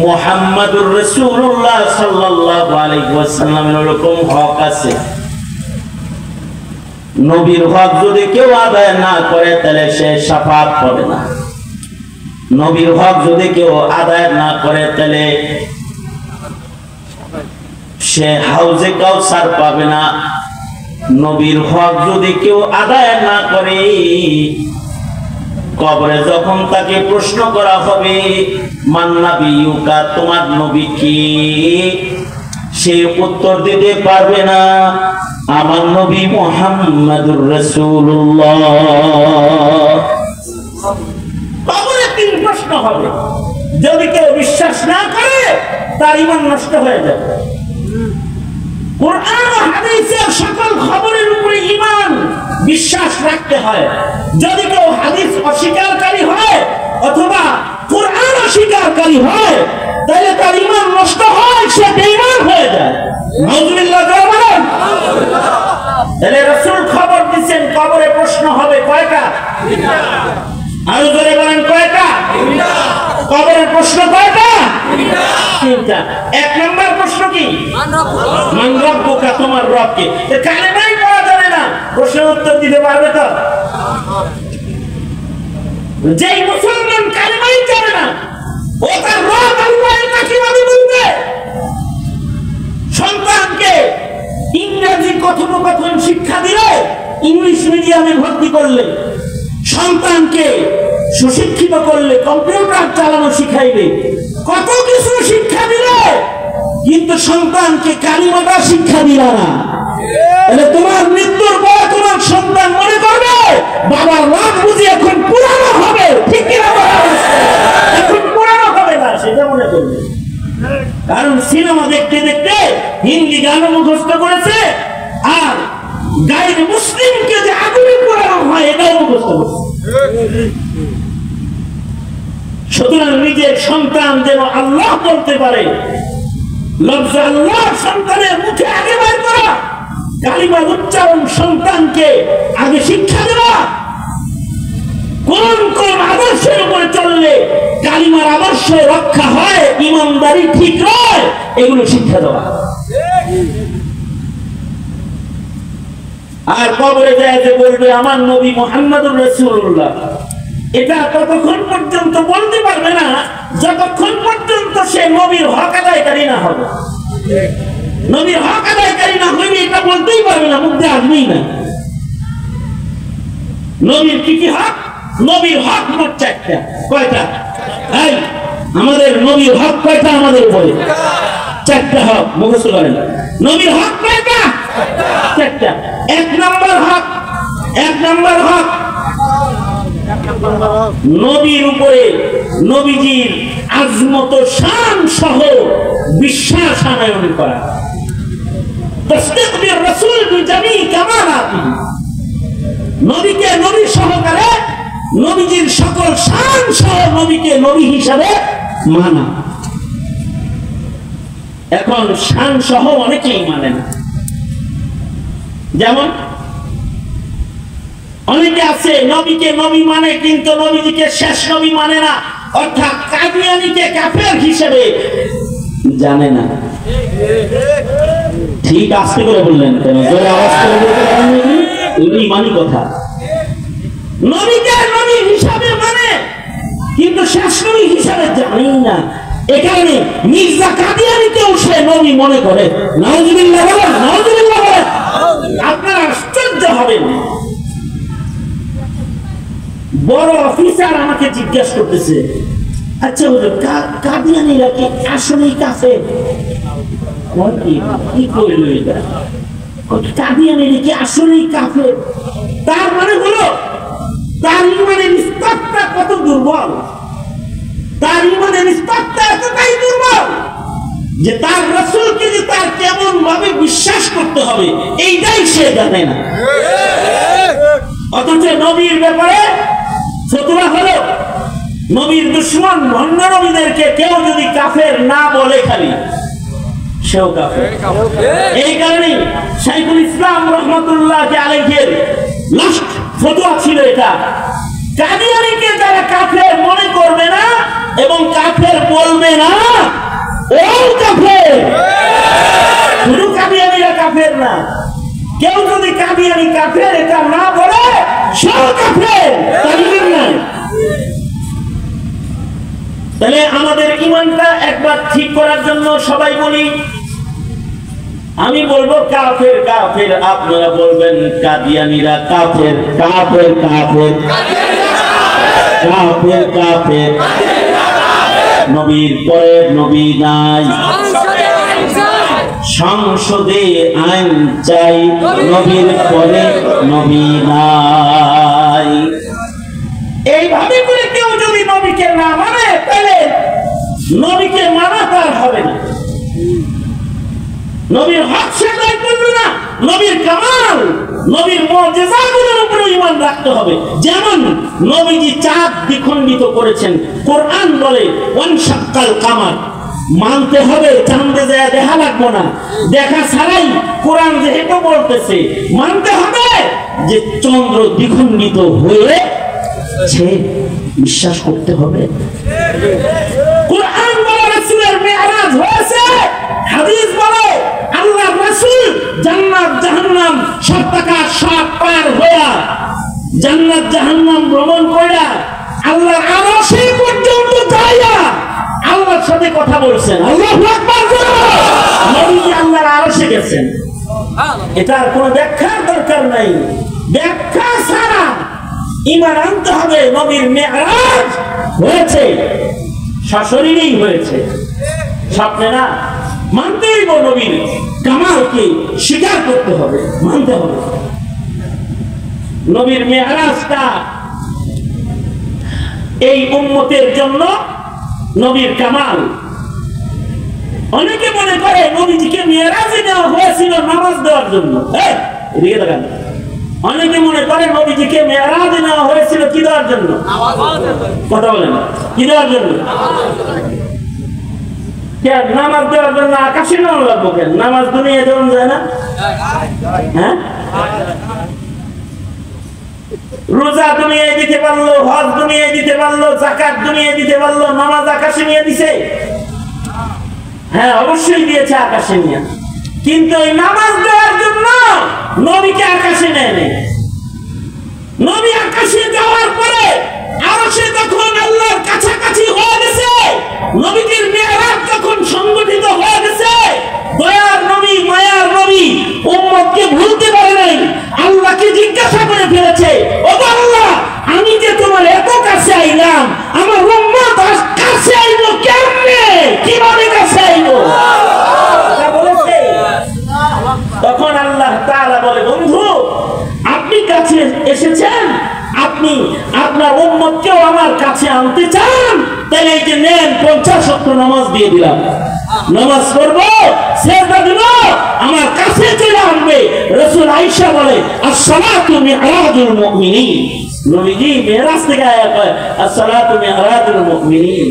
মুহাম্মাদুর রাসূলুল্লাহ সাল্লাল্লাহু আলাইহি ওয়াসাল্লামের এরকম হক আছে। নবীর হক যদি কেউ আদায় না করে তাহলে সে শাফাত পাবে না। নবীর হক যদি কেউ আদায় না করে তাহলে সে হাউজে কাউসার পাবে না। নবীর হক যদি কেউ আদায় না করে কবরে যখন তাকে প্রশ্ন করা হবে মান নাবিয়ুকা, তোমার নবী কি, সে উত্তর দিতে পারবে না আমার নবী মুহাম্মাদুর রাসূলুল্লাহ। কবরে তিন প্রশ্ন হবে, যদি কেউ বিশ্বাস না করে তার ঈমান নষ্ট হয়ে যাবে। কুরআন ও হাদিসের সকল খবরের উপরে ঈমান বিশ্বাস রাখতে হয়। যদি কেউ হাদিস অস্বীকারী হয় অথবা কুরআন অস্বীকারী হয় তাহলে তার ঈমান নষ্ট হয়, সে বেঈমান হয়ে যায়। নাউযুবিল্লাহ বলেন। তাহলে রাসূল খবর দিয়েছেন কবরে প্রশ্ন হবে কয়টা? আরো জোরে বলেন কয়টা? কবরের প্রশ্ন কয়টা? তিনটা। এক নম্বর প্রশ্ন কি? মান রব্বুকা, তোমার রব কে। কালেমাই পড়া যাবে না, প্রশ্নের উত্তর দিতে পারবে তো? যেই মুসলমান কালেমাই জানে না ও তার রব আল্লাহ এটা কিভাবে বলবে? সন্তানকে ইংরেজি কথোপকথন শিক্ষা দিলে, ইংলিশ মিডিয়ামে ভর্তি করলে, সন্তানকে সুশিক্ষিত করলে, কম্পিউটার চালানো শিখাইবে, কত কিছু শিক্ষা দিলে, কিন্তু সন্তানকে কালিমাটা শিক্ষা দিলা না। তাহলে তোমার মৃত্যুর পর তোমার সন্তান মনে করবে বাবার লাভ বুঝি এখন পুরানো হবে, ঠিক কিনা? এখন পুরানো হবে না সেটা মনে করবে। কারণ সিনেমা দেখতে দেখতে হিন্দি গানও মুখস্থ করেছে, আর গায়ের মুসলিমকে যে আগুনে পোড়ানো হয় এটাও মুখস্থ করেছে। সুতরাং নিজের সন্তান যেন আল্লাহ বলতে পারে, লফজ আল্লাহ সন্তানের মুখে আগে বের করা, কালিমার উচ্চারণ সন্তানকে আগে শিক্ষা দেওয়া, কোন কোন আদর্শের উপরে চললে কালিমার আদর্শ রক্ষা হয়, ইমানদারি ঠিক নয়, এগুলো শিক্ষা দেওয়া। আর কবরে যায় যে বলবে আমার নবী মুহাম্মাদুর রাসূলুল্লাহ, এটা ততক্ষণ পর্যন্ত বলতে পারবে না যতক্ষণ পর্যন্ত সে নবীর হক আদায়কারী না হবে। নবীর হক আদায়কারী না হইলে এটা বলতেই পারবে না, মুখে আসবেই না। নবীর কি কি হক? নবীর হক মোট চারটা। কয়টা? এই আমাদের নবীর হক কয়টা? আমাদের উপরে চারটা হক মুখস্থ করেন। নবীর হক কয়টা? চারটা। এক নম্বর হক, নবীর উপরে নবীজির আজমত শান সহ বিশ্বাস আনয়ন করা, তাসদীক বির রাসূল বিজামি কামালাতি, নবীকে নবী সহকারে নবীজির সকল শান সহ নবীকে নবী হিসাবে মানা। এখন শান সহ অনেকেই মানে না। যেমন অনেকে আছে নবীকে নবী মানে কিন্তু নবীজিকে শেষ নবী মানে না, অর্থাৎ কাদিয়ানীকে কাফের হিসেবে জানে না। ঠিক আস্তে করে বললেন কেন? জোরে আওয়াজ করে বলতে ইমানি কথা। নবীকে নবী হিসাবে মানে কিন্তু শেষ নবী হিসাবে জানেই না। এখানে মির্জা কাদিয়ানীকেও সে নবী মনে করে। নাউযুবিল্লাহ বলেন, নাউযুবিল্লাহ বলেন। আপনারা আশ্চর্য হবেন, বড় অফিসার আমাকে জিজ্ঞাসা করতেছে, আচ্ছা হুজুর কাদিয়ানীরা কি আসলেই কাফের? কি কইল এটা? কাদিয়ানীরা কি আসলেই কাফের? তার মানে হলো তার ইমানের স্তরটা কত দুর্বল, তার ইমানের স্তরটা এতটাই দুর্বল যে তার রাসূলকে যে তার কেমন ভাবে বিশ্বাস করতে হবে এইটাই সে জানে না। অথচ নবীর ব্যাপারে ফতোয়া হলো নবীর দুশমন ভণ্ড নবীদেরকে কেউ যদি কাফের না বলে খালি সেও কাফের। এই কারণে শাইখুল ইসলাম রাহমাতুল্লাহ আলাইহির লাস্ট ফতোয়া ছিল এটা, কাদিয়ানীকে যারা কাফের মনে করবে না এবং কাফের বলবে না ও কাফের। শুধু কাদিয়ানীরা কাফের না, কেউ যদি কাদিয়ানী কাফের এটা না বলে সব কাফের, তালিম নাই। তাহলে আমাদের ঈমানটা একবার ঠিক করার জন্য সবাই বলি, আমি বলবো কাফের কাফের, আপনারা বলবেন কাদিয়ানীরা কাফের কাফের কাফের কাফের কাফের। নবীর পরে নবী নাই, সংসদে আইন চাই, নবীর পরে নবী নাই। এইভাবে করে কেউ যদি নবীকে না মানে তাহলে নবীকে মানা তার হবে না, নবীর হক সে আদায় করবে না, নবীর কামাল নবীর মুজিজাগুলোর উপরে ঈমান রাখতে হবে। যেমন নবীজি চাঁদ দ্বিখণ্ডিত করেছেন, কোরআন বলে ওয়ানশাক্কাল কামার, মানতে হবে, চাঁদে যায় দেখা লাগবো না, দেখা ছাড়াই কোরআন যেহেতু বলতেছে মানতে হবে যে চন্দ্র দ্বিখণ্ডিত হয়েছে, বিশ্বাস করতে হবে। কোরআন বলে রাসূলের মিরাজ হয়েছে, হাদিস বলে আল্লাহর রাসূল জান্নাত জাহান্নাম 7 টাকা 7 পার হইয়া জান্নাত জাহান্নাম ভ্রমণ কইরা আল্লাহর আরশে পর্যন্ত যাইয়া আল্লাহর সাথে কথা বলছেন। আল্লাহু আকবার। নবী আল্লাহর আরশে গেছেন, এটার কোনো ব্যাখ্যার দরকার নাই। ব্যাখ্যা ছাড়া ঈমান আনতে হবে। নবীর মিরাজ হয়েছে, সশরীরেই হয়েছে, স্বপ্নে না। মানতে হইব, নবীর কামালকে স্বীকার করতে হবে, মানতে হবে। নবীর মিরাজটা এই উম্মতের জন্য নবীর কামাল। অনেকে মনে করে নবীজিকে মিরাজে নেওয়া হয়েছিল নামাজ দেওয়ার জন্য। অনেকে মনে করে নবীজিকে মিরাজে নেওয়া হয়েছিল কি দেওয়ার জন্য? কথা বলেন, কি দেওয়ার জন্য? নামাজ দেওয়ার জন্য আকাশে নেওয়া লাগবো কেন? নামাজ দুনিয়া দেওয়া যায় না? হ্যাঁ, রোজা দুনিয়ায় দিতে পারলো, হজ দুনিয়ায় দিতে পারলো, যাকাত দুনিয়ায় দিতে পারলো, নামাজ আকাশে নিয়ে দিছে? হ্যাঁ, অবশ্যই দিয়েছে আকাশে নিয়ে, কিন্তু এই নামাজ দেওয়ার জন্য নবীকে আকাশে নেয় নাই। নবী আকাশে যাওয়ার পরে আরশে যখন আল্লাহর কাছাকাছি হয়ে গেছে, নবীর মিরাজ যখন সংগঠিত হয়ে গেছে, দয়ার নবী মায়ার নবী উম্মতকে ভুলতে পারে নাই। আল্লাহকে জিজ্ঞাসা করে ফেলেছে, ও আল্লাহ, আমি যে তোমার এত কাছে আইলাম, আমার উম্মত কাছে আইলো কেমনে, কিভাবে কাছে আইলো? বলেছে। তখন আল্লাহ তাআলা বলে, বন্ধু আপনি কাছে এসেছেন, আপনি আপনার উম্মতকেও আমার কাছে আনতে চান, তাহলে এই যে নেন 50 ওয়াক্ত নামাজ দিয়ে দিলাম, নামাজ পড়বো, সিজদা দিব, আমার কাছে চলে আসবে। রাসূল আয়েশা বলে as-salatu mi'rajul mu'minin, নবীজি মিরাজ থেকে আয়া কয় as-salatu mi'rajul mu'minin।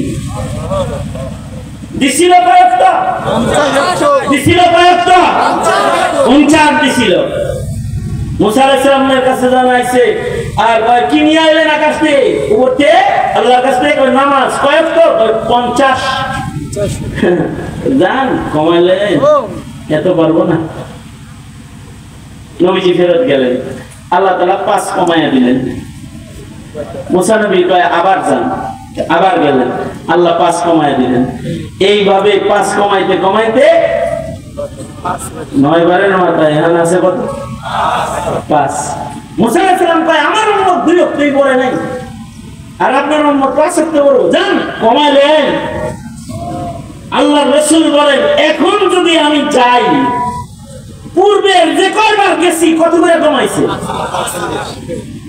দিছিল কয়েকটা? দিছিল কয়েকটা? 49 দিছিল। মুসা আলাইহিস সালামের কাছে জানাইছে, আর কি নিয়ে আইলেন আকাশ থেকে? উপরতে আল্লাহর কাছ থেকে নামাজ কয়েকটা? 50। জান কমাইলে এত পারবো না। নবীজি ফেরত গেলেন, আল্লাহ তাআলা 5 কমাইয়া দিলেন। মুসা নবী কয় আবার যান, আবার গেলেন, আল্লাহ 5 কমাইয়া দিলেন। এইভাবে 5 কমাইতে কমাইতে 9 বারের মাথায় এখন আছে কত? 5। মুসা আলাইহিস সালাম কয় আমার উম্মত 2 ওয়াক্তই পড়ে নাই, আর আপনার উম্মত 5 ওয়াক্ত পড়ো, যান কমাইলেন। আল্লাহর রাসূল বলেন, এখন যদি আমি যাই, পূর্বের যে কয়বার গেছি কত করে কমাইছে?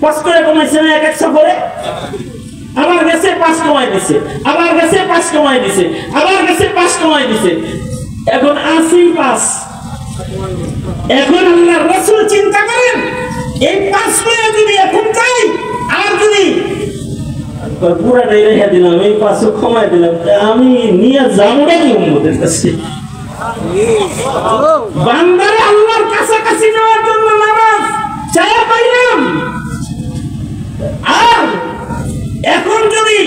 5 করে কমাইছে না এক এক সফরে? আবার গেছে 5 কমাই দিছে, আবার গেছে 5 কমাই দিছে, আবার গেছে 5 কমাই দিছে, এখন 5। এখন আল্লাহর রাসূল চিন্তা করেন, এই 5 করে যদি এখন যাই, আর যদি পুরাটাই রেখে দিলাম, এই 5 কমাই দিলাম, আমি নিয়ে যাবোটা কি উম্মতের কাছে? বান্দারে আল্লাহর কাছাকাছি নেওয়ার জন্য নামাজ চাই পাইলাম, আর এখন যদি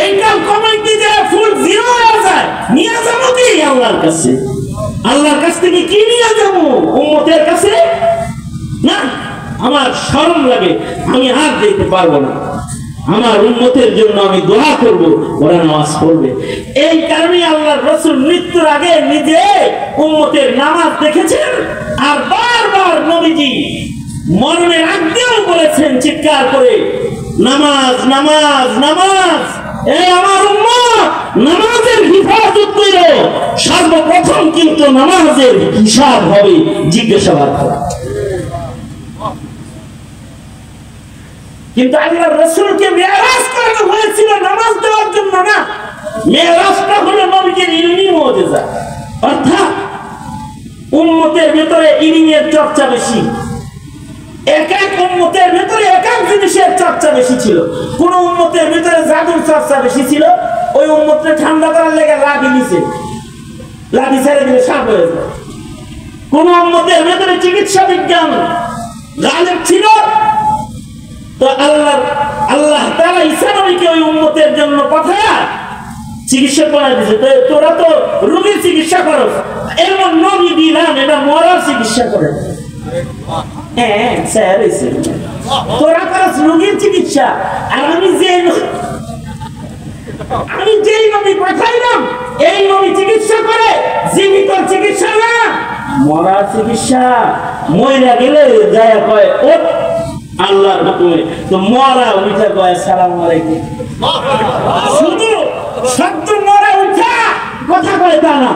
এইটা কমাইতে যায় ফুল জিরো হয়ে যায়, নিয়ে যাবো কি আল্লাহর কাছে? আল্লাহর কাছ থেকে কি নিয়ে যাবো উম্মতের কাছে? না, আমার শরম লাগে, আমি আর দিতে পারবো না। আমার উম্মতের জন্য আমি দোয়া করব, ওরা নামাজ পড়বে। এই কারণে আল্লাহর রাসূল মৃত্যুর আগে নিজে উম্মতের নামাজ দেখেছেন, আর বারবার নবীজি মরণের আগেও বলেছেন চিৎকার করে, নামাজ নামাজ নামাজ, এই আমার উম্মত নামাজের হিফাজত করো। সর্বপ্রথম কিন্তু নামাজের হিসাব হবে, জিজ্ঞাসাবাদ করা। কিন্তু আল্লাহর রাসূলকে মেরাজ করানো হয়েছিল নামাজ দেওয়ার জন্য না। মেরাজটা হলো নবীজির ইলমি মুজিজা, অর্থাৎ উম্মতের ভিতরে ইলমের চর্চা বেশি। এক এক উম্মতের ভিতরে এক এক জিনিসের চর্চা বেশি ছিল। কোন উম্মতের ভিতরে জাদুর চর্চা বেশি ছিল, ওই উম্মতকে ঠান্ডা করার লেগে লাঠি নিছে, লাঠি ছেড়ে দিলে সাপ হয়ে যায়। কোন উম্মতের ভিতরে চিকিৎসা বিজ্ঞান গালেব ছিল, তো আল্লাহ তাআলা ঈসা নবীকে ওই উম্মতের জন্য পাঠায়া চিকিৎসা করে দিয়েছে। তোরা তো রোগীর চিকিৎসা করো, এমন নবী দিলাম এটা মরার চিকিৎসা করে। হ্যাঁ স্যার, তোরা করস রোগীর চিকিৎসা, আর আমি যেই নবী পাঠাইলাম এই নবী চিকিৎসা করে, জীবিত চিকিৎসা না, মরার চিকিৎসা। মইরা গেলে যায় কয় ও আল্লাহর হুকুমে, তো মরা উঠা কয় আসসালামু আলাইকুম। শুধু শব্দ মরা উঠা কথা কয় তা না,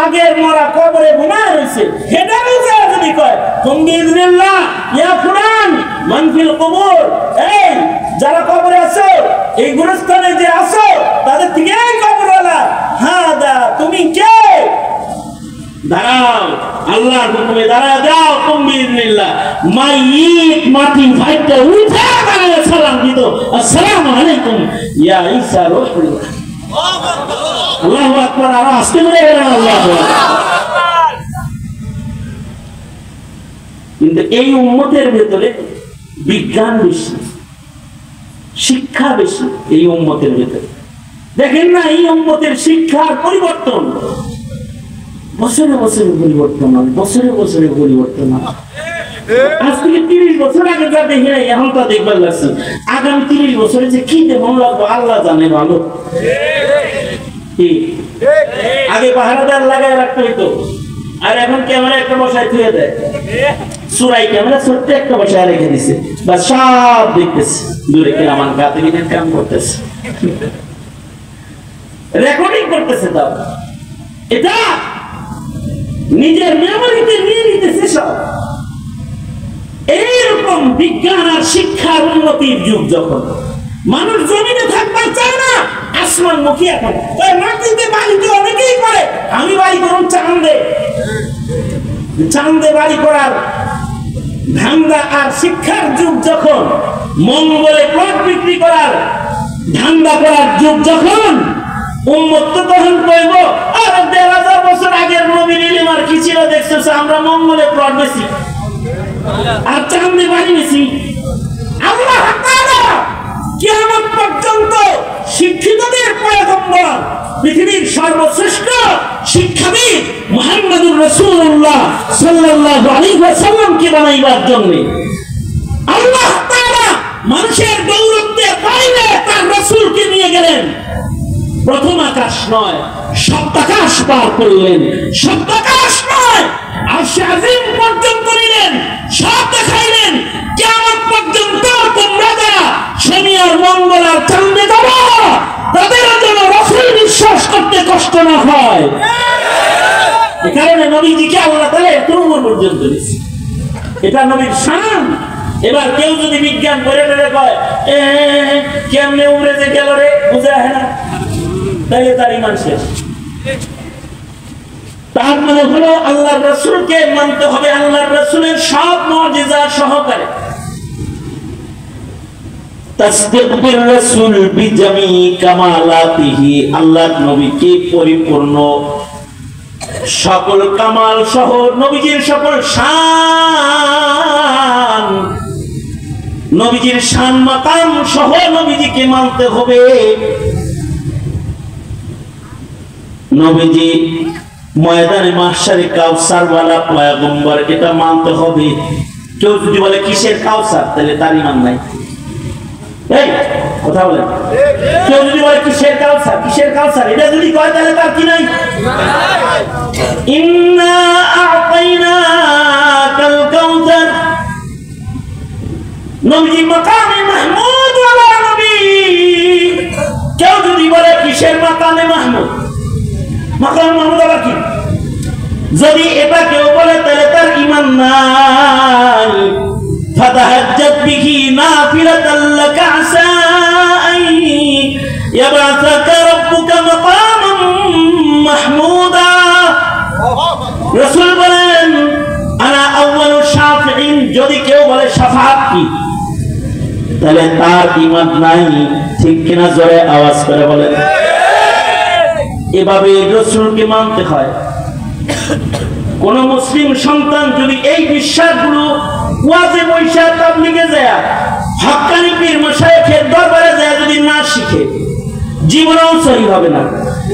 আগের মরা কবরে ঘুমায় রয়েছে সেটাও যায় যদি কয় তুমি বিইজনিল্লাহ ইয়া ফুলান মান ফিল কবর, এই যারা কবরে আছো, এই গুরুস্থানে যে আছো তাদের থেকে এই কবরওয়ালা, হ্যাঁ দা তুমি কে? দাঁড়াও, আল্লাহর হুকুমে দাঁড়া যাও। তুমি বিইজনিল্লাহ মাইয়িত মাটি ফাইতে উঠা দাঁড়ায় সালাম দিত, আসসালামু আলাইকুম ইয়া ঈসা রূহুল্লাহ। আল্লাহু আকবার, আর আস্তে করে আল্লাহু আকবার। কিন্তু এই উম্মতের ভিতরে বিজ্ঞান বেশি, শিক্ষা বেশি। এই উম্মতের ভিতরে দেখেন না, এই উম্মতের শিক্ষার পরিবর্তন বছরে বছরে পরিবর্তন হয়, বছরে বছরে পরিবর্তন হয়। আজ থেকে 30 বছর আগে যা দেখি নাই এখন তা দেখবার লাগছে, আগামী 30 বছরে যে কি দেখুন লাগবো আল্লাহ জানে ভালো। আগে পাহারাদার লাগায় রাখতে হইতো, আর এখন ক্যামেরা একটা বসায় থুয়ে দেয়, চুরাই ক্যামেরা ছোট্ট একটা বসায় রেখে দিছে, বা সব দেখতেছে দূরে কে আমার গাতে গিয়ে কাম করতেছে, রেকর্ডিং করতেছে। তাও এটা নিজের মেমোরিতে নিয়ে নিতেছে সব। এইরকম বিজ্ঞান আর শিক্ষার উন্নতির যুগ, যখন মানুষ জমিনে থাকবার চায় না, আসমান মুখী এখন মাটিতে বাড়ি তো অনেকেই করে, আমি বাড়ি করুন চাঁদে, চাঁদে বাড়ি করার ধান্দা। আর শিক্ষার যুগ যখন, মঙ্গলে প্লট বিক্রি করার ধান্দা করার যুগ যখন, উম্মত তখন কইব আর 1000 বছর আগের নবীর ইলম আর কি ছিল দেখছস, আমরা মঙ্গলে প্লট বেশি আর চাঁদে বাড়ি বেশি। আল্লাহ তাআলা কিয়ামত পর্যন্ত শিক্ষিতদের পয়গম্বর, পৃথিবীর সর্বশ্রেষ্ঠ শিক্ষাবিদ মুহাম্মদুর রাসূলুল্লাহ সাল্লাল্লাহু আলাইহি ওয়াসাল্লামকে বানাইবার জন্য আল্লাহ তাআলা মানুষের গৌরবকে বাইরে তার রাসূলকে নিয়ে গেলেন। প্রথম আকাশ নয়, সপ্তাকাশ পার করলেন, সপ্তাকাশ নয় আরশে আজিম পর্যন্ত নিলেন, সব দেখাইলেন। কিয়ামত পর্যন্ত তোমরা যারা শনি আর মঙ্গল আর চাঁদে যাবো, তাদের যেন রাসূল বিশ্বাস করতে কষ্ট না হয়। এই কারণে নবীজিকে আল্লাহ তাআলা এত উপর পর্যন্ত দিয়েছে, এটা নবীর শান। এবার কেউ যদি বিজ্ঞান করে কয় কেমনে উড়ে যে গেল রে, বুঝে আসে না, তাহলে তার ঈমান শেষ। তার মানে হলো আল্লাহর রাসূলকে মানতে হবে, আল্লাহর রাসূলের সব মুজিজা সহকারে। তাসদীক বির রাসূল বিজামি কামালাতিহি, আল্লাহর নবীকে পরিপূর্ণ সকল কামাল সহ নবীজির সকল শান, নবীজির শান মাকাম সহ নবীজিকে মানতে হবে। নবীজি ময়দানে মাহশারে কাউসার ওয়ালা পয়গম্বর, এটা মানতে হবে। কেউ যদি বলে কিসের কাউসার, তাহলে তার ঈমান নাই। এই কথা বলেন, কেউ যদি বলে কিসের কাউসার, কিসের কাউসার, এটা যদি কয় তাহলে তার কি নাই? ইন্না আ'তাইনাকাল কাউসার, নবীজি মাকামে মাহমুদ ওয়ালা নবী। কেউ যদি বলে কিসের মাকামে মাহমুদ, মাকামে মাহমুদ আবার কি? যদি এটা কেউ বলে তাহলে তার ঈমান নাই। ফাতাহাজ্জাত বিহি নাফিলাতাল লাকা আসা আন ইয়াবআসাকা রাব্বুকা মাকামান মাহমুদা। রাসূল বলেন আনা আউয়ালুশ শাফিঈন, যদি কেউ বলে শাফাআত কি, তাহলে তার ঈমান নাই। ঠিক কিনা? জোরে আওয়াজ করে বলেন। এভাবে রাসূলকে মানতে হয়। কোন মুসলিম সন্তান যদি এই বিশ্বাসগুলো ওয়াজে বৈশা তাবলীগে যায়, হক্কানি পীর মাশায়েখের দরবারে যায় যদি না শিখে, জীবনেও সহি হবে না।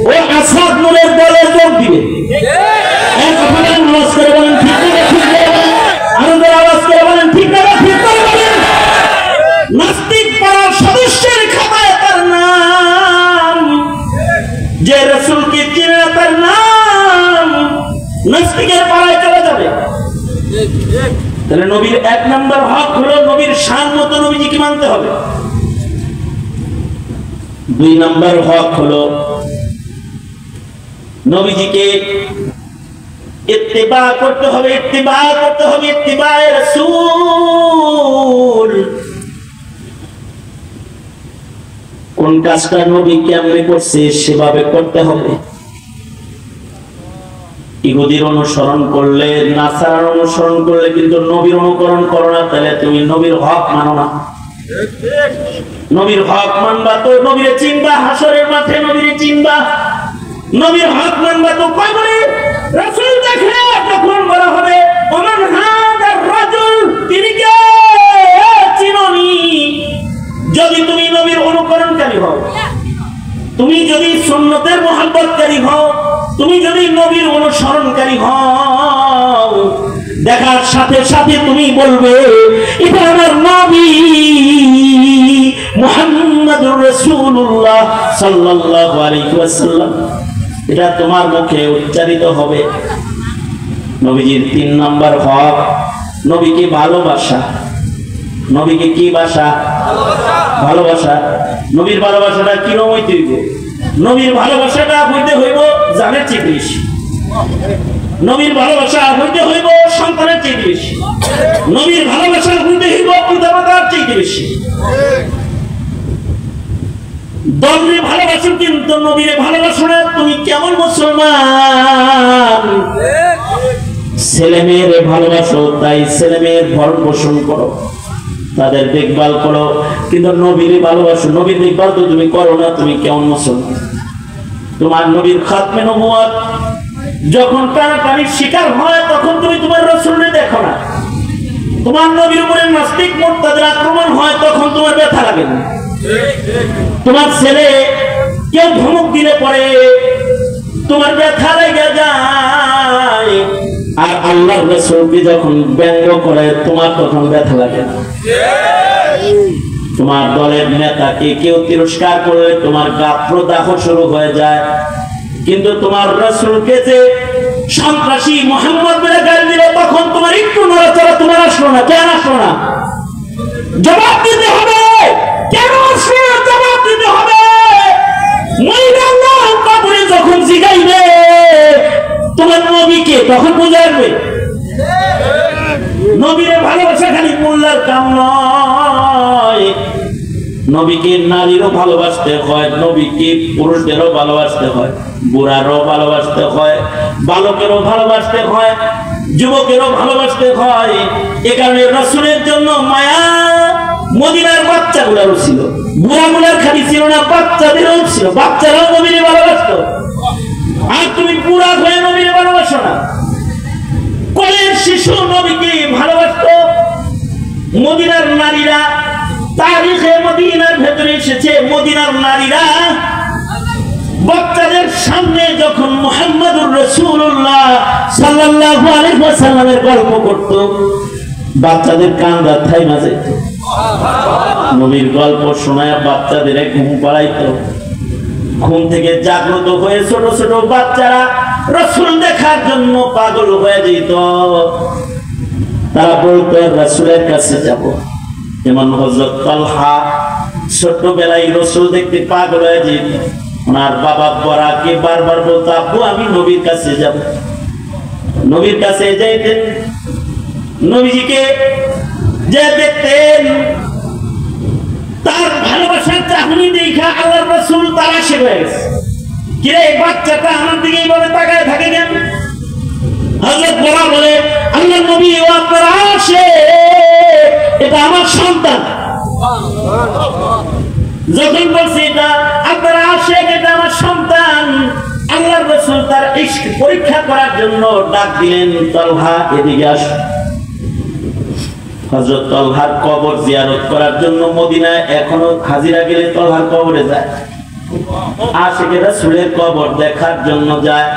ওই আসাদ নূরের দলে যোগ দিবে। এক কথা আওয়াজ করে বলেন ঠিক না? ঠিক না? আনন্দের আওয়াজ করে বলেন ঠিক না? ঠিক না? বলেন। নাস্তিক পাড়ার সদস্যের খাতায় তার নাম, যে রাসূলকে চিনে না তার নাম নাস্তিকের পাড়ায় চলে যাবে। তাহলে নবীর এক নম্বর হক হলো নবীর শান মতো নবীজিকে মানতে হবে। দুই নম্বর হক হলো নবীজিকে ইত্তিবা করতে হবে, ইত্তিবা করতে হবে, ইত্তিবায়ে রাসূল। কোন কাজটা নবী কেমনে করছে সেভাবে করতে হবে। ইহুদির অনুসরণ করলে, নাসারার অনুসরণ করলে কিন্তু নবীর অনুকরণ করো না, তাহলে তুমি নবীর হক মানো না। নবীর হক মানবা তো নবীরে চিনবা, হাসরের মাঠে নবীরে চিনবা। নবীর হক মানবা তো কবরে রাসূল দেখে তখন বলা হবে ওমান হাদার রাজুল, তিনি কে চিনোনি। যদি তুমি নবীর অনুকরণকারী হও, তুমি যদি সুন্নতের মহব্বতকারী হও, তুমি যদি নবীর অনুসরণকারী হও, দেখার সাথে সাথে তুমি বলবে এটা আমার নবী মুহাম্মদুর রাসূলুল্লাহ সাল্লাল্লাহু আলাইহি ওয়াসাল্লাম। এটা তোমার মুখে উচ্চারিত হবে। নবীজির তিন নম্বর হক নবীকে ভালোবাসা। নবীকে কি বাসা? ভালোবাসা। নবীর ভালোবাসাটা কিরকম হইতে হইব? নবীর ভালোবাসাটা হইতে হইব জানের চেয়ে বেশি। নবীর ভালোবাসা হইতে হইব সন্তানের চেয়ে বেশি। নবীর ভালোবাসা হইতে হইব পিতামাতার চেয়ে বেশি। দলরে ভালোবাসো কিন্তু নবীরে ভালোবাসো না, তুমি কেমন মুসলমান? ছেলে মেয়েরে ভালোবাসো, তাই ছেলে মেয়ের ভরণ পোষণ করো, তাদের দেখভাল করো, কিন্তু নবীরে ভালোবাসো, নবীর দেখভাল তো তুমি করো না, তুমি কেমন মুসলমান? তোমার নবীর খাতমে নবুয়ত যখন টানাটানির শিকার হয় তখন তুমি তোমার রাসূলকে দেখো না। তোমার নবীর উপরে নাস্তিক মুরতাদের আক্রমণ হয় তখন তোমার ব্যথা লাগে না। তোমার ছেলে কেউ ধমক দিলে পরে তোমার ব্যথা লেগে যায়, আর আল্লাহর রাসূলকে যখন ব্যঙ্গ করে তোমার তখন ব্যথা লাগে না। তোমার দলের নেতাকে কেউ তিরস্কার করলে তোমার গাত্রদাহ শুরু হয়ে যায়, কিন্তু তোমার রাসূলকে যে সন্ত্রাসী মুহাম্মদ বলে গালি দিল তখন তোমার একটু নড়াচড়া তোমার আসলো না। কেন আসলো না? জবাব দিতে হবে। কেন আসলো না? জবাব দিতে হবে। মহিলা কবরে যখন জিগাইবে তোমার নবীকে, তখন বুঝাবে নবীরে ভালোবাসা খালি মোল্লার কাম নয়। নবীকে নারীরও ভালোবাসতে হয়, নবীকে পুরুষদেরও ভালোবাসতে হয়, বুড়ারও ভালোবাসতে হয়, বালকেরও ভালোবাসতে হয়, যুবকেরও ভালোবাসতে হয়। এ কারণে রাসূলের জন্য মায়া মদিনার বাচ্চাগুলোরও ছিল, বুড়াগুলার খালি ছিল না, বাচ্চাদেরও ছিল। বাচ্চারাও নবীরে ভালোবাসতো, আর তুমি বুড়া হয়ে নবীরে ভালোবাসো না। কোলের শিশু নবীকে ভালোবাসতো। মদিনার নারীরা, তারিখে মদিনার ভেতরে এসেছে, মদিনার নারীরা বাচ্চাদের সামনে যখন মুহাম্মদুর রাসূলুল্লাহ সাল্লাল্লাহু আলাইহি ওয়াসাল্লামের গল্প করত, বাচ্চাদের কান্না থাইমা যেত। নবীর গল্প শোনায় বাচ্চাদের ঘুম পাড়াইতো। ঘুম থেকে জাগ্রত হয়ে ছোট ছোট বাচ্চারা রাসূল দেখার জন্য পাগল হয়ে যেত। তারা বলতো রাসূলের কাছে যাব। যেমন হযরত তালহা ছোটবেলায় রাসূল দেখতে পাগল হয়ে যেত। ওনার বাবা বরাকে বারবার বলতো, আব্বু আমি নবীর কাছে যাব। নবীর কাছে যাইতেন, নবীজিকে যে দেখতেন, তার ভালোবাসার চাহনি দেখা আল্লাহর রাসূল তার আশিক হয়ে গেছে। কিরে এই বাচ্চাটা আমার দিকে এইভাবে তাকায় থাকে কেন? হযরত বরা বলে, আল্লাহর নবী ও আপনার আশিক, এটা আমার সন্তান। যখন বলছে এটা আপনার আশিক, এটা আমার সন্তান, আল্লাহর রাসূল তার ইশক পরীক্ষা করার জন্য ডাক দিলেন, তালহা এদিকে আসো। হযরত তালহার কবর জিয়ারত করার জন্য মদিনায় এখনো হাজিরা গেলে তালহার কবরে যায়, আশিকে রাসূলের কবর দেখার জন্য যায়।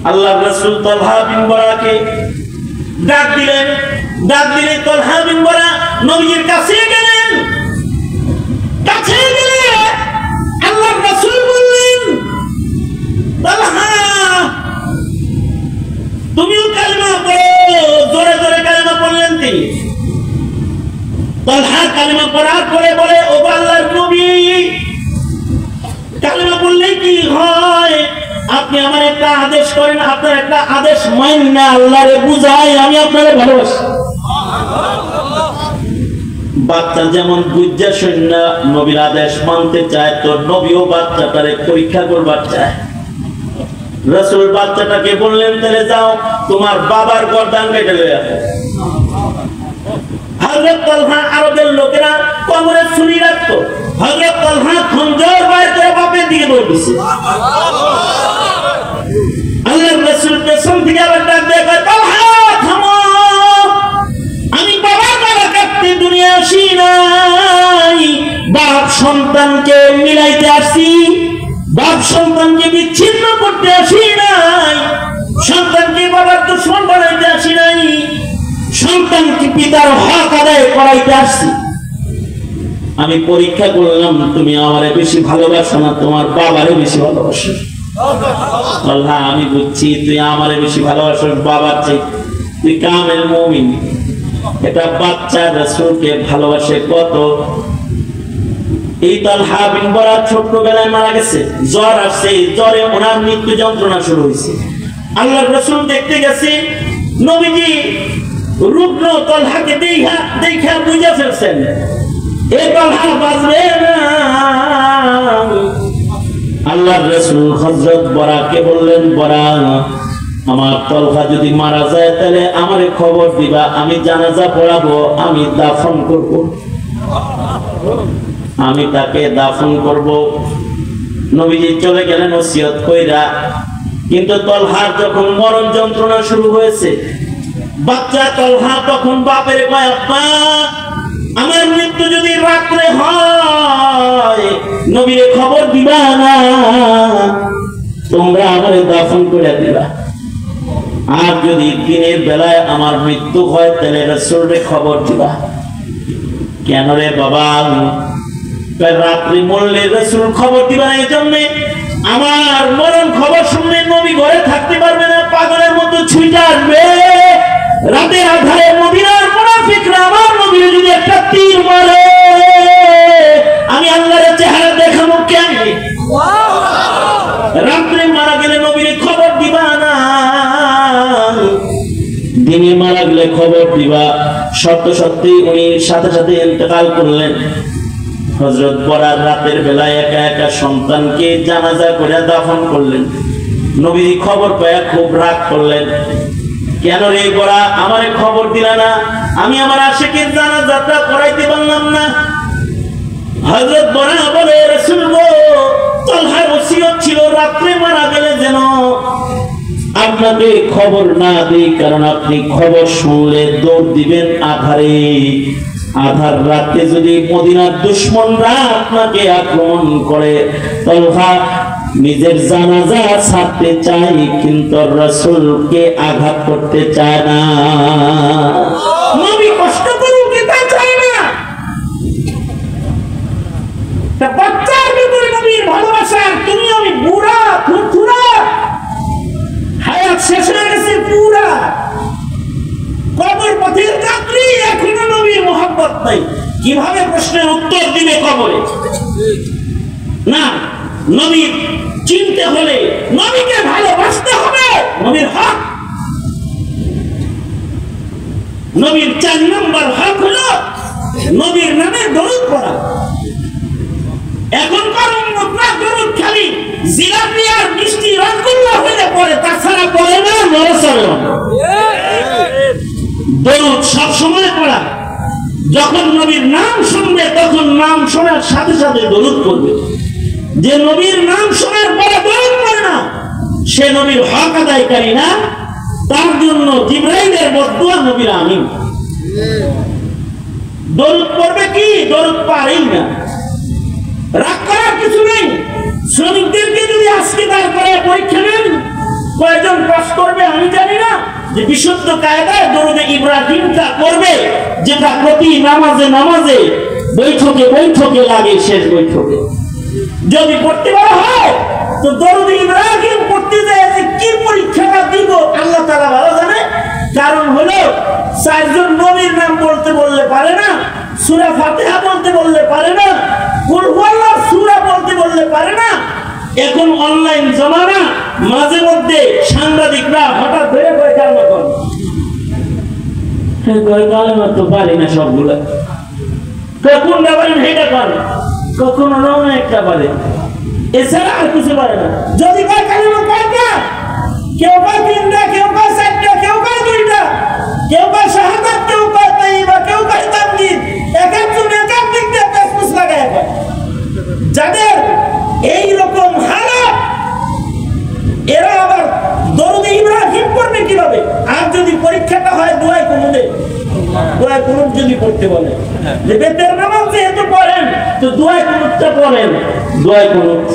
আল্লাহর রাসূল তালহা বিন বরাকে ডাক দিলেন, ডাক দিলে তালহা বিন বরা নবীর কাছে গেলেন। কাছে গেলে আল্লাহর রাসূল বললেন, তালহা তুমিও কালিমা পড়ো। জোরে জোরে কালিমা পড়লেন তিনি। তালহা কালিমা পড়ার পরে বলে, ও আল্লাহর নবী, কালিমা বললে কি হয়? আপনি আমার একটা আদেশ করেন, আপনার একটা আদেশ মানি না, আল্লাহরে বুঝাই আমি আপনারে ভালোবাসি। বাচ্চা যেমন বুঝা শূন্য নবীর আদেশ মানতে চায়, তো নবীও বাচ্চাটারে পরীক্ষা করবার চায়। রাসূল বাচ্চাটাকে বললেন, তাহলে যাও তোমার বাবার গর্দান কেটে লয়ে আসো। হযরত তালহা আরবের লোকেরা কবরে ছুরি রাখতো। হযরত তালহা খঞ্জর বাইর করে বাপের দিকে দৌড় দিছে। আল্লাহর রাসূল পেছন থেকে আবার ডাক দিয়ে কয়, তালহা থামো, আমি বাবার গলা কাটতে দুনিয়া আসি নাই, বাপ সন্তানকে মিলাইতে আসি, বাপ সন্তানকে বিচ্ছিন্ন করতে আসি নাই, সন্তানকে বাবার দুশমন বানাইতে আসি নাই, সন্তানকে পিতার হক আদায় করাইতে আসছি। আমি পরীক্ষা করলাম তুমি আমারে বেশি ভালোবাসো না তোমার বাবারে বেশি ভালোবাসো। আল্লাহ আমি বুঝছি তুই আমারে বেশি ভালোবাসো বাবার চেয়ে, তুই কামেল মুমিন। এটা বাচ্চা রাসূলকে ভালোবাসে কত। এই তালহা বিন বরা ছোটবেলায় মারা গেছে, জ্বর আসছে, জ্বরে ওনার মৃত্যু যন্ত্রণা শুরু হয়েছে। আল্লাহর রাসূল দেখতে গেছে, নবীজি রুগ্ন তালহাকে দেখা বুঝে ফেলছেন, এই তালহা বাঁচবে না। আল্লাহর রাসূল হযরত বরাকে বললেন, বরা আমার তালহা যদি মারা যায় তাহলে আমারে খবর দিবা, আমি জানাজা পড়াবো, আমি দাফন করব, আমি তাকে দাফন করব। নবীজি চলে গেলেন ওসিয়ত কইরা। কিন্তু তালহার যখন মরণ যন্ত্রণা শুরু হয়েছে, বাচ্চা তালহা তখন বাপের কয়, আব্বা আমার মৃত্যু যদি রাত্রে হয় নবীরে খবর দিবা না, তোমরা আমারে দাফন করে দিবা, আর যদি দিনের বেলায় আমার মৃত্যু হয় তাহলে রাসূলরে খবর দিবা। কেন রে বাবা? রাত্রি মরলে রাসূল খবর দিবা এই জন্য, আমার মরণ খবর শুনলে নবী ঘরে থাকতে পারবে না, পাগলের মতো ছুটে আসবে। রাতের আধারে মদিনার মুনাফিকরা আমার নবীর যদি একটা তীর মারে, আমি আল্লাহর চেহারা দেখাবো কেমনে? রাত্রে মারা গেলে নবীর খবর দিবা না, দিনে মারা গেলে খবর দিবা। সত্য সত্যি উনি সাথে সাথে ইন্তেকাল করলেন। হযরত বরার রাতের বেলায় একা একা সন্তানকে জানাজা করে দাফন করলেন। নবী খবর পেয়ে খুব রাগ করলেন, কেন রে বরা আমারে খবর দিলা না, আমি আমার আশিকের জানাজাটা পড়াইতে পারলাম না। হযরত বরা বলে, রাসূল গো, তালহার ওসিয়ত ছিল রাত্রে মারা গেলে যেন আপনাকে খবর না দেই, কারণ আপনি খবর শুনলে দৌড় দিবেন আধারে। আধার রাতে যদি মদিনার দুশমনরা আপনাকে আক্রমণ করে, তালহা নিজের জানাজা ছাড়তে চায় কিন্তু রাসূলকে আঘাত করতে চায় না। নবী কষ্ট করুক এটা চায় না। তা বাচ্চার ভিতরে নবীর ভালোবাসা, তুমি আমি বুড়া ফুরফুরা, হায়াত শেষ হয়ে গেছে পুরা, কবর পথের যাত্রী, এখনো নবীর মোহাব্বত নাই। কিভাবে প্রশ্নের উত্তর দিবে কবরে? না, নবী চিনতে হলে নবীকে ভালোবাসতে হবে। নবীর হক, নবীর 4 নম্বর হক হলো নবীর নামে দরুদ পড়া। এখনকার উম্মতরা দরুদ খালি জিলাপি আর মিষ্টি রসগোল্লা হইলে পড়ে, তাছাড়া পড়ে না, নরসরে না। দরুদ সব সময় পড়া। যখন নবীর নাম শুনবে তখন নাম শোনার সাথে সাথে দরুদ পড়বে। যে নবীর নাম শোনার পরে দরুদ পড়ে না, সে নবীর হক আদায়কারী না। তার জন্য জিবরাইলের বদদুয়া নবীর আমিন। দরুদ পড়বে কি? দরুদ পারেই না। রাগ করার কিছু নেই। শ্রমিকদেরকে যদি আজকে তারপরে পরীক্ষা নেন কয়জন পাস করবে আমি জানি না, যে বিশুদ্ধ কায়দায় দরুদে ইব্রাহিমটা করবে, যেটা প্রতি নামাজে নামাজে বৈঠকে বৈঠকে লাগে, শেষ বৈঠকে যদি পড়তে বলা হয় তো দরুদে ইব্রাহিম পড়তে যায় যে কি পরীক্ষাটা দিব আল্লাহ তাআলা ভালো জানে। কারণ হলো 4 জন নবীর নাম বলতে বললে পারে না, সূরা ফাতিহা বলতে বললে পারে না, কুল হুয়াল্লাহ সূরা বলতে বললে পারে না। এখন অনলাইন জমানা, মাঝে মধ্যে সাংবাদিকরা হঠাৎ ধরে কয় কালেমা কর, কয় কালেমা তো পারি না সবগুলা, কখন পারেন সেটা পারে, কখনো রওনা একটা পারে, এছাড়া আর কিছু পারে না। যদি কয় কালেমা কয়টা, কেউ কয় 3টা, কেউ কয় 4টা, কেউ কয় 2টা, কেউ কয় শাহাদাত, কেউ কয় তাইয়্যিবা, কেউ কয় তামজিদ, এক একজন এক এক দিক দিয়ে পেছপুছ লাগায় কয়। যাদের এই রকম হালত, এরা আবার দরুদ ইব্রাহিম পড়বে কিভাবে? আর যদি পরীক্ষাটা হয় দোয়ায় কুনুতে, দোয়ায় কুনুত যদি পড়তে বলে যে বেতের নামাজ যেহেতু পড়েন তো দোয়ায় কুনুতটা পড়েন, দোয়ায় কুনুত।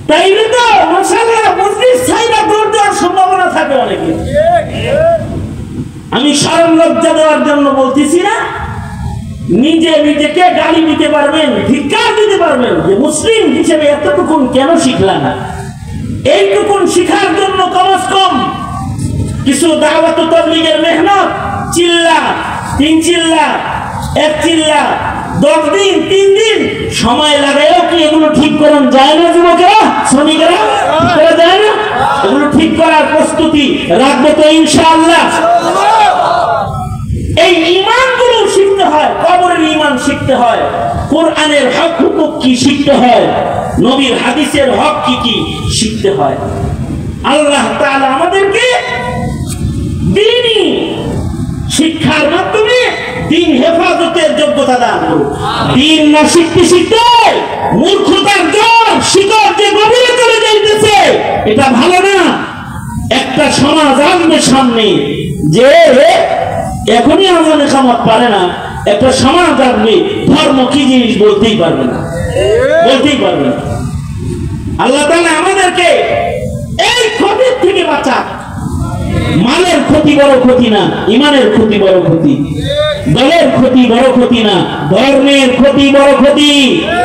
তাইলে তো মাশাআল্লাহ মজলিস ছাইরা দৌড় দেওয়ার সম্ভাবনা থাকে অনেকে। আমি শরম লজ্জা দেওয়ার জন্য বলতেছি না, নিজে নিজেকে গালি দিতে পারবেন, ধিক্কার দিতে পারবেন যে মুসলিম হিসেবে এতটুকুন কেন শিখলাম না। এইটুকুন শিখার জন্য কমস কম কিছু দাওয়াত ও তাবলীগের মেহনত, চিল্লা 3 চিল্লা 1 চিল্লা 10 দিন 3 দিন সময় লাগায়ও কি এগুলো ঠিক করেন যায় না? যুবকেরা, শ্রমিকেরা করা যায় না? এগুলো ঠিক করার প্রস্তুতি রাখবো তো ইনশাআল্লাহ। এই ঈমানগুলো শিখতে হয়, কবরের ঈমান শিখতে হয়, কোরআনের হক হুকুক কি শিখতে হয়, নবীর হাদিসের হক কি কি শিখতে হয়। আল্লাহ তাআলা আমাদেরকে দ্বীনি শিক্ষার মাধ্যমে দ্বীন হেফাজতের যোগ্যতা দান করুন। দ্বীন না শিখতে শিখতে মূর্খতার জ্বর শিকড় যে গভীরে চলে যাইতেছে, এটা ভালো না। একটা সমাজ আসবে সামনে যে এখনই আজানে খামাত পারে না, একটা সমাজ আসবে ধর্ম কি জিনিস বলতেই পারবে না, বলতেই পারবে না। আল্লাহ তাআলা আমাদেরকে এই ক্ষতির থেকে বাঁচাক। মালের ক্ষতি বড় ক্ষতি না, ইমানের ক্ষতি বড় ক্ষতি, দলের ক্ষতি বড় ক্ষতি না, ধর্মের ক্ষতি বড় ক্ষতি।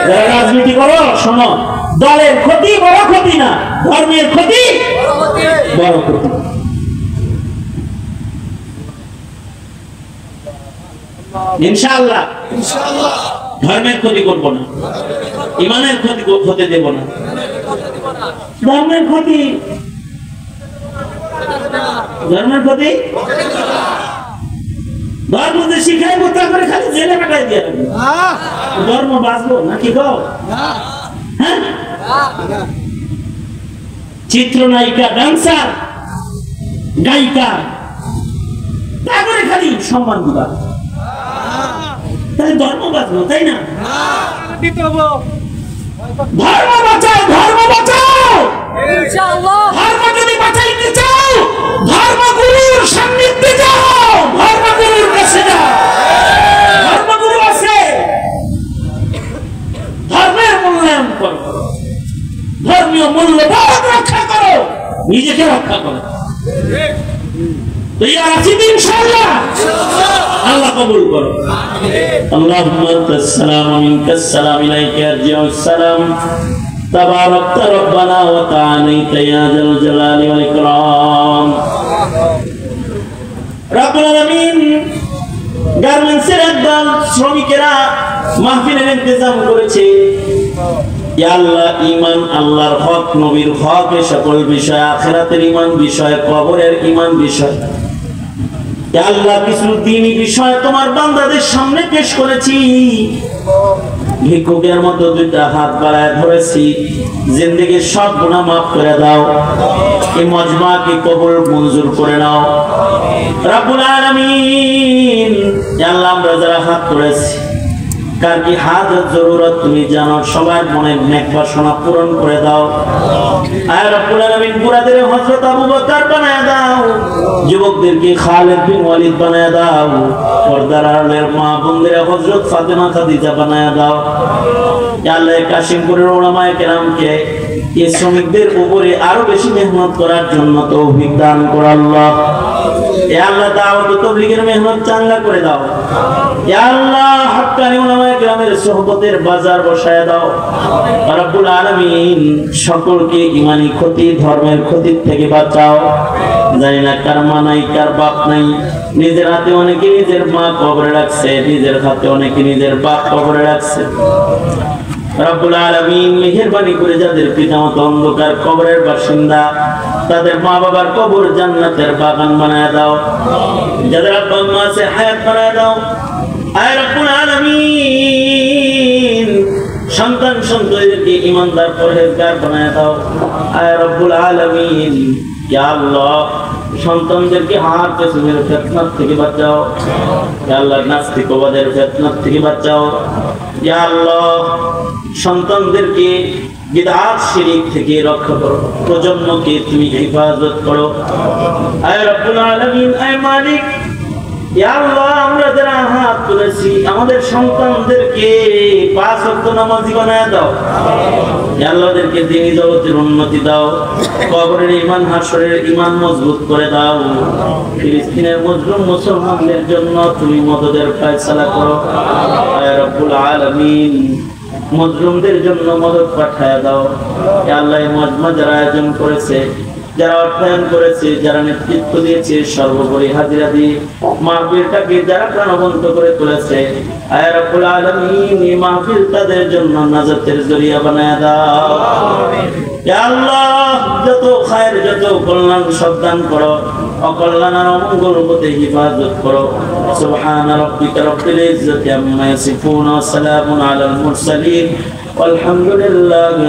যারা রাজনীতি করো শোনো, দলের ক্ষতি বড় ক্ষতি না, ধর্মের ক্ষতি বড় ক্ষতি। ইনশাআল্লাহ ধর্মের ক্ষতি করব না, ইমানের ক্ষতি হতে দেব না। ধর্মের ক্ষতি, ধর্মের ক্ষতি ধর্ম যে শিখাইবো তারপরে খালি জেলে কাটাই দিয়ে রাখবো, ধর্ম বাঁচবো নাকি গো? হ্যাঁ, চিত্রনায়িকা, ডান্সার, গায়িকা, তারপরে খালি সম্মান দিবা, তাহলে ধর্ম বাঁচবো, তাই না? ধর্ম বাঁচাও, ধর্ম বাঁচাও ইনশাআল্লাহ। ধর্ম যদি বাঁচাইতে চাও ধর্মগুরুর সান্নিধ্যে যাও, ধর্মগুরুর কাছে যাও। ধর্মগুরু আছে, ধর্মের মূল্যায়ন করো। নিজেকে রক্ষা করেন। ইনশাআল্লাহ আল্লাহ কবুল করো। আল্লাহুম্মা আনতাস সালাম ওয়া মিনকাস সালাম ইলাইকা ইয়ারজিউস সালাম তাবারাকতা রব্বানা ওয়া তাআলাইতা ইয়া যাল জালালি ওয়াল ইকরাম। রব্বুল আলামিন গার্মেন্টসের একদল শ্রমিকেরা মাহফিলের ইন্তজাম করেছে। ইয়া আল্লাহ, ঈমান, আল্লাহর হক, নবীর হক, এ সকল বিষয়, আখিরাতের ঈমান বিষয়, কবরের ঈমান বিষয়, ইয়া আল্লাহ কিছু দ্বীনি বিষয় তোমার বান্দাদের সামনে পেশ করেছি। ভিক্ষুকের মতো দুইটা হাত বাড়ায় ধরেছি, জিন্দেগীর সব গুনাহ মাফ করে দাও। এই মজমাকে কবুল মঞ্জুর করে নাও রব্বুল আলামিন। ইয়া আল্লাহ, আমরা যারা হাত তুলেছি, কার কি হাজত জরুরত তুমি জানো, সবার মনের নেক বাসনা পূরণ করে দাও। আয় রব্বুল আলামিন, বুড়াদের হযরত আবু বকর বানায় দাও, যুবকদেরকে খালিদ বিন ওয়ালিদ বানায় দাও, পর্দার আড়ালের মা বোনদের হযরত ফাতেমা খাদিজা বানায় দাও। ইয়া আল্লাহ, কাশিমপুরের উলামায়ে কেরামকে এই শ্রমিকদের উপরে আরো বেশি মেহনত করার জন্য তৌফিক দান করো আল্লাহ। ইয়া আল্লাহ, দাওয়াত ও তাবলীগের মেহনত চাঙ্গা করে দাও। ইয়া আল্লাহ, হক্কানি উলামায়ে কেরামের সোহবতের বাজার বসায় দাও রব্বুল আলামিন। সকলকে ঈমানি ক্ষতি, ধর্মের ক্ষতি থেকে বাঁচাও। জানি না কার মা নাই, কার বাপ নাই, নিজের হাতে অনেকে নিজের মা কবরে রাখছে, নিজের হাতে অনেকে নিজের বাপ কবরে রাখছে। রব্বুল আলামিন, মেহেরবানি করে যাদের পিতামাতা অন্ধকার কবরের বাসিন্দা, তাদের মা বাবার কবর জান্নাতের বাগান বানায় দাও। যাদের আব্বা আম্মা আছে হায়াত বানায় দাও। আয় রব্বুল আলামিন, সন্তান সন্ততিদেরকে ঈমানদার পরহেজগার বানায় দাও। আয় রব্বুল আলামিন, ইয়া আল্লাহ, সন্তানদেরকে হার পেছনের ফিতনা থেকে বাঁচাও। ইয়া আল্লাহ, নাস্তিকবাদের ফিতনা থেকে বাঁচাও। ইয়া আল্লাহ, সন্তানদেরকে বিদআত শিরক থেকে রক্ষা করো, প্রজন্মকে তুমি হেফাজত করো। আয় রব্বুল আলামিন, আয় মালিক, ইয়া আল্লাহ, আমরা যারা হাত তুলেছি, আমাদের সন্তানদেরকে 5 ওয়াক্ত নামাজি বানায় দাও। ইয়া আল্লাহ, ওদেরকে দ্বীনি জগতের উন্নতি দাও, কবরের ঈমান, হাসরের ঈমান মজবুত করে দাও। ফিলিস্তিনের মজলুম মুসলমানদের জন্য তুমি মদদের ফয়সালা করো। আয় রব্বুল আলামিন, মজলুমদের জন্য মদদ পাঠায় দাও। ইয়া আল্লাহ, এই মজমা যারা আয়োজন করেছে, যারা অর্থায়ন করেছে, যারা নেতৃত্ব দিয়েছে, সর্বোপরি হাজিরা দিয়ে মাহফিলটাকে যারা প্রাণবন্ত করে তুলেছে, আয় রব্বুল আলামিন, এই মাহফিল তাদের জন্য নাজাতের জরিয়া বানায় দাও। ইয়া আল্লাহ, যত খায়ের, যত কল্যাণ সব দান করো, অকল্যাণ আর অমঙ্গল হতে হিফাজত করো। সুবহানা রাব্বিকা রাব্বিল ইজ্জাতি আম্মা ইয়াসিফুন ওয়া সালামুন আলাল মুরসালিন ওয়ালহামদুলিল্লাহি